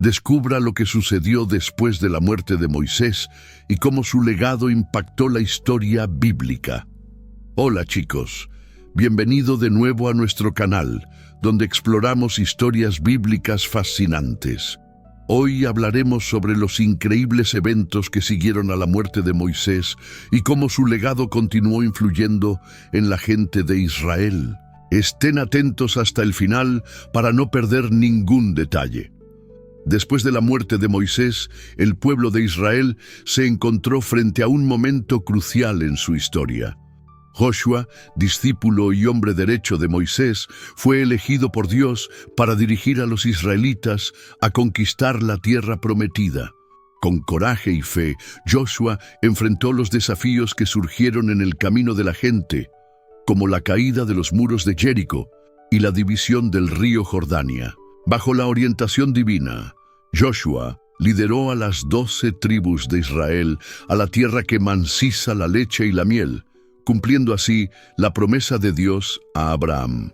Descubra lo que sucedió después de la muerte de Moisés y cómo su legado impactó la historia bíblica. Hola chicos, bienvenido de nuevo a nuestro canal, donde exploramos historias bíblicas fascinantes. Hoy hablaremos sobre los increíbles eventos que siguieron a la muerte de Moisés y cómo su legado continuó influyendo en la gente de Israel. Estén atentos hasta el final para no perder ningún detalle. Después de la muerte de Moisés, el pueblo de Israel se encontró frente a un momento crucial en su historia. Josué, discípulo y hombre derecho de Moisés, fue elegido por Dios para dirigir a los israelitas a conquistar la tierra prometida. Con coraje y fe, Josué enfrentó los desafíos que surgieron en el camino de la gente, como la caída de los muros de Jericó y la división del río Jordania. Bajo la orientación divina, Josué lideró a las 12 tribus de Israel a la tierra que manciza la leche y la miel, cumpliendo así la promesa de Dios a Abraham.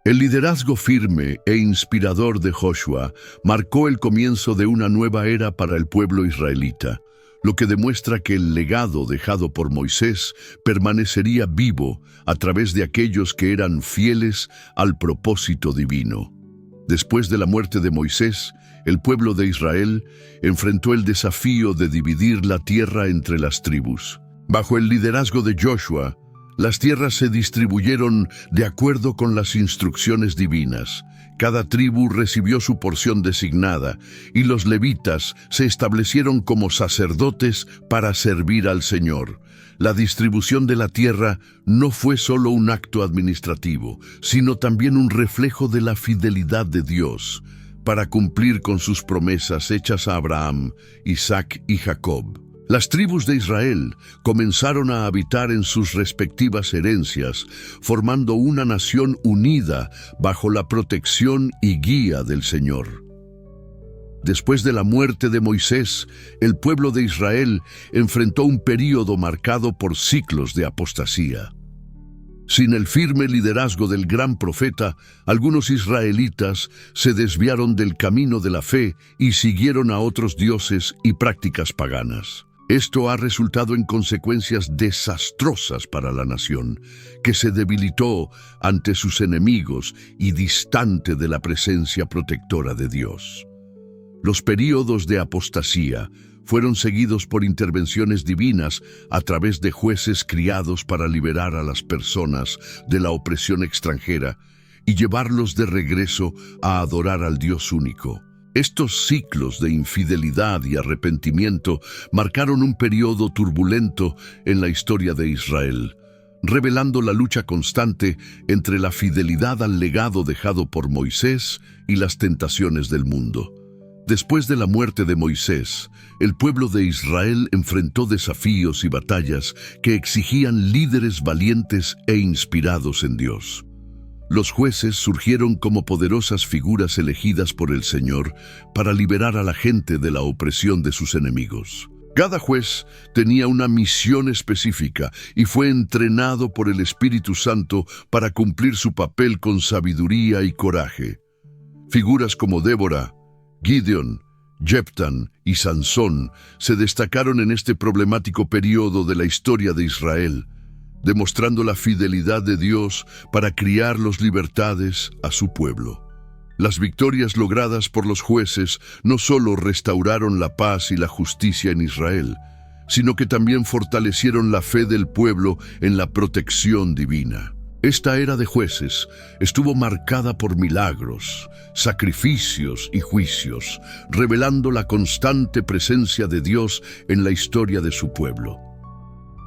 El liderazgo firme e inspirador de Josué marcó el comienzo de una nueva era para el pueblo israelita, lo que demuestra que el legado dejado por Moisés permanecería vivo a través de aquellos que eran fieles al propósito divino. Después de la muerte de Moisés, el pueblo de Israel enfrentó el desafío de dividir la tierra entre las tribus. Bajo el liderazgo de Josué, las tierras se distribuyeron de acuerdo con las instrucciones divinas. Cada tribu recibió su porción designada y los levitas se establecieron como sacerdotes para servir al Señor. La distribución de la tierra no fue solo un acto administrativo, sino también un reflejo de la fidelidad de Dios para cumplir con sus promesas hechas a Abraham, Isaac y Jacob. Las tribus de Israel comenzaron a habitar en sus respectivas herencias, formando una nación unida bajo la protección y guía del Señor. Después de la muerte de Moisés, el pueblo de Israel enfrentó un período marcado por ciclos de apostasía. Sin el firme liderazgo del gran profeta, algunos israelitas se desviaron del camino de la fe y siguieron a otros dioses y prácticas paganas. Esto ha resultado en consecuencias desastrosas para la nación, que se debilitó ante sus enemigos y distante de la presencia protectora de Dios. Los períodos de apostasía fueron seguidos por intervenciones divinas a través de jueces criados para liberar a las personas de la opresión extranjera y llevarlos de regreso a adorar al Dios único. Estos ciclos de infidelidad y arrepentimiento marcaron un periodo turbulento en la historia de Israel, revelando la lucha constante entre la fidelidad al legado dejado por Moisés y las tentaciones del mundo. Después de la muerte de Moisés, el pueblo de Israel enfrentó desafíos y batallas que exigían líderes valientes e inspirados en Dios. Los jueces surgieron como poderosas figuras elegidas por el Señor para liberar a la gente de la opresión de sus enemigos. Cada juez tenía una misión específica y fue entrenado por el Espíritu Santo para cumplir su papel con sabiduría y coraje. Figuras como Débora, Gideón, Jeptán y Sansón se destacaron en este problemático periodo de la historia de Israel, demostrando la fidelidad de Dios para criar las libertades a su pueblo. Las victorias logradas por los jueces no solo restauraron la paz y la justicia en Israel, sino que también fortalecieron la fe del pueblo en la protección divina. Esta era de jueces estuvo marcada por milagros, sacrificios y juicios, revelando la constante presencia de Dios en la historia de su pueblo.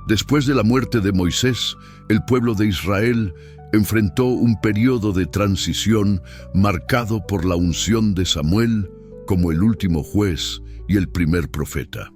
Después de la muerte de Moisés, el pueblo de Israel enfrentó un periodo de transición marcado por la unción de Samuel como el último juez y el primer profeta.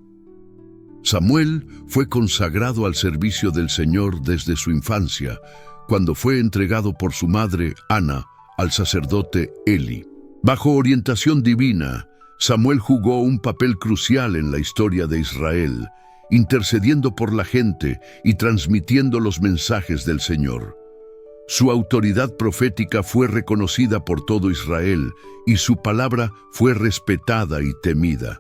Samuel fue consagrado al servicio del Señor desde su infancia, cuando fue entregado por su madre, Ana, al sacerdote Eli. Bajo orientación divina, Samuel jugó un papel crucial en la historia de Israel, intercediendo por la gente y transmitiendo los mensajes del Señor. Su autoridad profética fue reconocida por todo Israel y su palabra fue respetada y temida.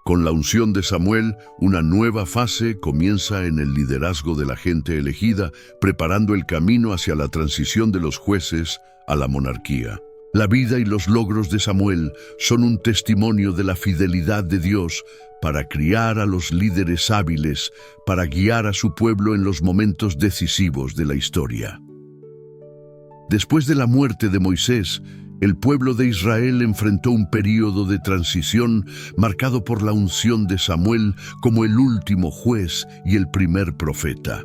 Con la unción de Samuel, una nueva fase comienza en el liderazgo de la gente elegida, preparando el camino hacia la transición de los jueces a la monarquía. La vida y los logros de Samuel son un testimonio de la fidelidad de Dios para criar a los líderes hábiles, para guiar a su pueblo en los momentos decisivos de la historia. Después de la muerte de Moisés, el pueblo de Israel enfrentó un período de transición marcado por la unción de Samuel como el último juez y el primer profeta.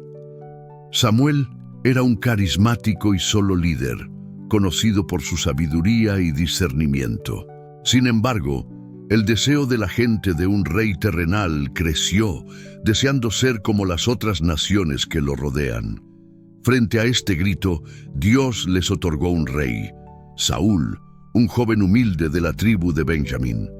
Samuel era un carismático y solo líder, conocido por su sabiduría y discernimiento. Sin embargo, el deseo de la gente de un rey terrenal creció, deseando ser como las otras naciones que lo rodean. Frente a este grito, Dios les otorgó un rey, Saúl, un joven humilde de la tribu de Benjamín.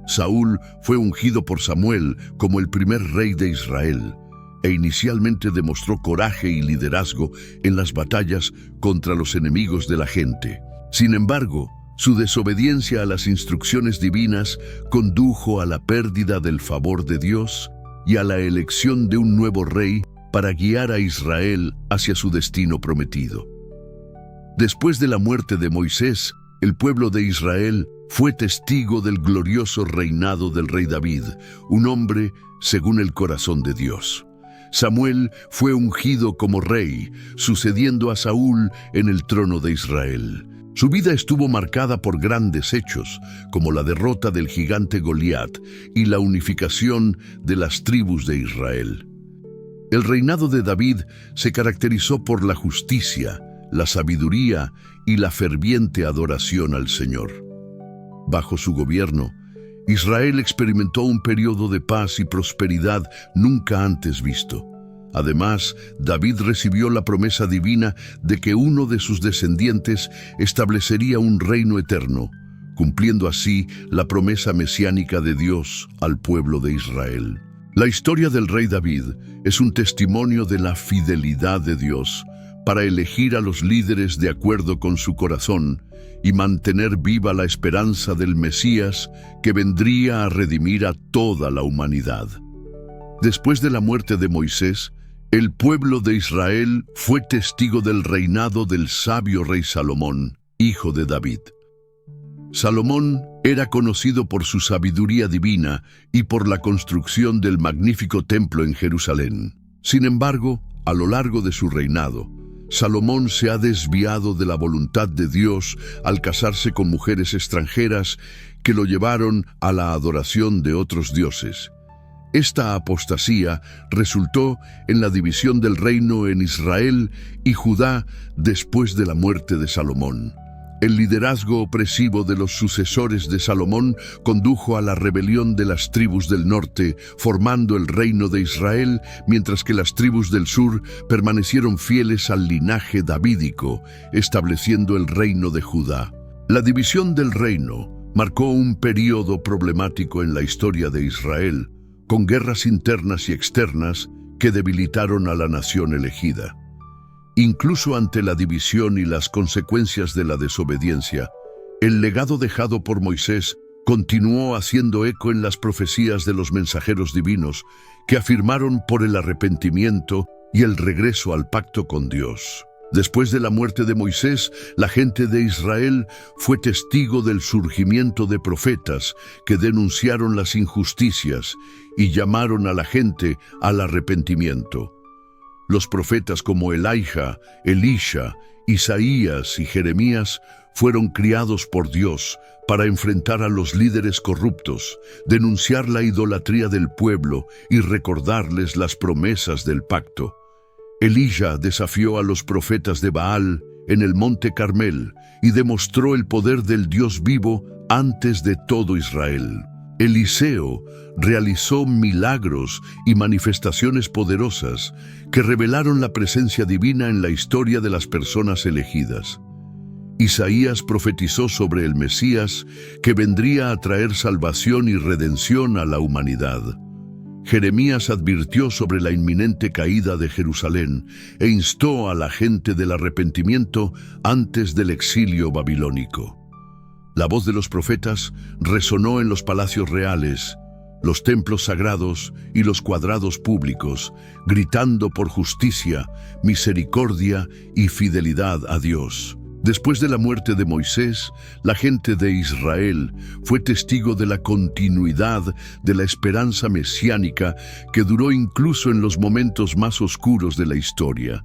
Saúl fue ungido por Samuel como el primer rey de Israel, e inicialmente demostró coraje y liderazgo en las batallas contra los enemigos de la gente. Sin embargo, su desobediencia a las instrucciones divinas condujo a la pérdida del favor de Dios y a la elección de un nuevo rey para guiar a Israel hacia su destino prometido. Después de la muerte de Moisés, el pueblo de Israel fue testigo del glorioso reinado del rey David, un hombre según el corazón de Dios. Samuel fue ungido como rey, sucediendo a Saúl en el trono de Israel. Su vida estuvo marcada por grandes hechos, como la derrota del gigante Goliat y la unificación de las tribus de Israel. El reinado de David se caracterizó por la justicia, la sabiduría y la ferviente adoración al Señor. Bajo su gobierno, Israel experimentó un periodo de paz y prosperidad nunca antes visto. Además, David recibió la promesa divina de que uno de sus descendientes establecería un reino eterno, cumpliendo así la promesa mesiánica de Dios al pueblo de Israel. La historia del rey David es un testimonio de la fidelidad de Dios para elegir a los líderes de acuerdo con su corazón y mantener viva la esperanza del Mesías que vendría a redimir a toda la humanidad. Después de la muerte de Moisés, el pueblo de Israel fue testigo del reinado del sabio rey Salomón, hijo de David. Salomón era conocido por su sabiduría divina y por la construcción del magnífico templo en Jerusalén. Sin embargo, a lo largo de su reinado, Salomón se ha desviado de la voluntad de Dios al casarse con mujeres extranjeras que lo llevaron a la adoración de otros dioses. Esta apostasía resultó en la división del reino en Israel y Judá después de la muerte de Salomón. El liderazgo opresivo de los sucesores de Salomón condujo a la rebelión de las tribus del norte, formando el reino de Israel, mientras que las tribus del sur permanecieron fieles al linaje davídico, estableciendo el reino de Judá. La división del reino marcó un período problemático en la historia de Israel, con guerras internas y externas que debilitaron a la nación elegida. Incluso ante la división y las consecuencias de la desobediencia, el legado dejado por Moisés continuó haciendo eco en las profecías de los mensajeros divinos que afirmaron por el arrepentimiento y el regreso al pacto con Dios. Después de la muerte de Moisés, la gente de Israel fue testigo del surgimiento de profetas que denunciaron las injusticias y llamaron a la gente al arrepentimiento. Los profetas como Elijah, Elisha, Isaías y Jeremías fueron criados por Dios para enfrentar a los líderes corruptos, denunciar la idolatría del pueblo y recordarles las promesas del pacto. Elisha desafió a los profetas de Baal en el monte Carmel y demostró el poder del Dios vivo antes de todo Israel. Eliseo realizó milagros y manifestaciones poderosas que revelaron la presencia divina en la historia de las personas elegidas. Isaías profetizó sobre el Mesías que vendría a traer salvación y redención a la humanidad. Jeremías advirtió sobre la inminente caída de Jerusalén e instó a la gente del arrepentimiento antes del exilio babilónico. La voz de los profetas resonó en los palacios reales, los templos sagrados y los cuadrados públicos, gritando por justicia, misericordia y fidelidad a Dios. Después de la muerte de Moisés, la gente de Israel fue testigo de la continuidad de la esperanza mesiánica que duró incluso en los momentos más oscuros de la historia.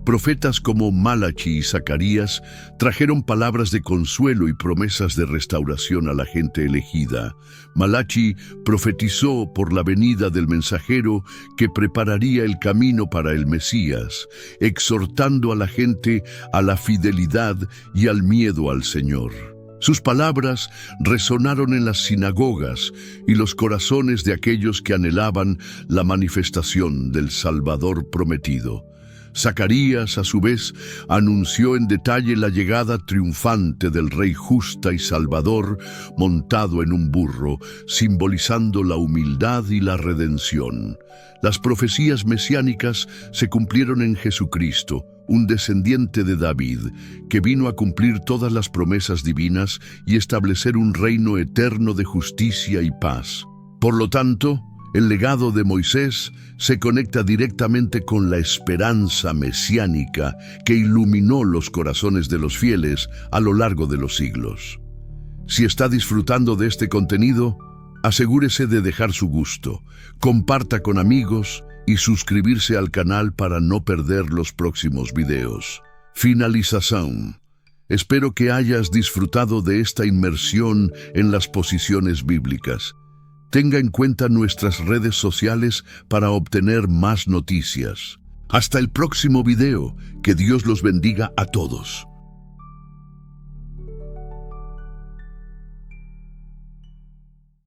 Profetas como Malachi y Zacarías trajeron palabras de consuelo y promesas de restauración a la gente elegida. Malachi profetizó por la venida del mensajero que prepararía el camino para el Mesías, exhortando a la gente a la fidelidad y al miedo al Señor. Sus palabras resonaron en las sinagogas y los corazones de aquellos que anhelaban la manifestación del Salvador prometido. Zacarías, a su vez, anunció en detalle la llegada triunfante del Rey justa y Salvador montado en un burro, simbolizando la humildad y la redención. Las profecías mesiánicas se cumplieron en Jesucristo, un descendiente de David, que vino a cumplir todas las promesas divinas y establecer un reino eterno de justicia y paz. Por lo tanto, el legado de Moisés se conecta directamente con la esperanza mesiánica que iluminó los corazones de los fieles a lo largo de los siglos. Si está disfrutando de este contenido, asegúrese de dejar su gusto, comparta con amigos y suscribirse al canal para no perder los próximos videos. Finalización. Espero que hayas disfrutado de esta inmersión en las posiciones bíblicas. Tenga en cuenta nuestras redes sociales para obtener más noticias. Hasta el próximo video. Que Dios los bendiga a todos.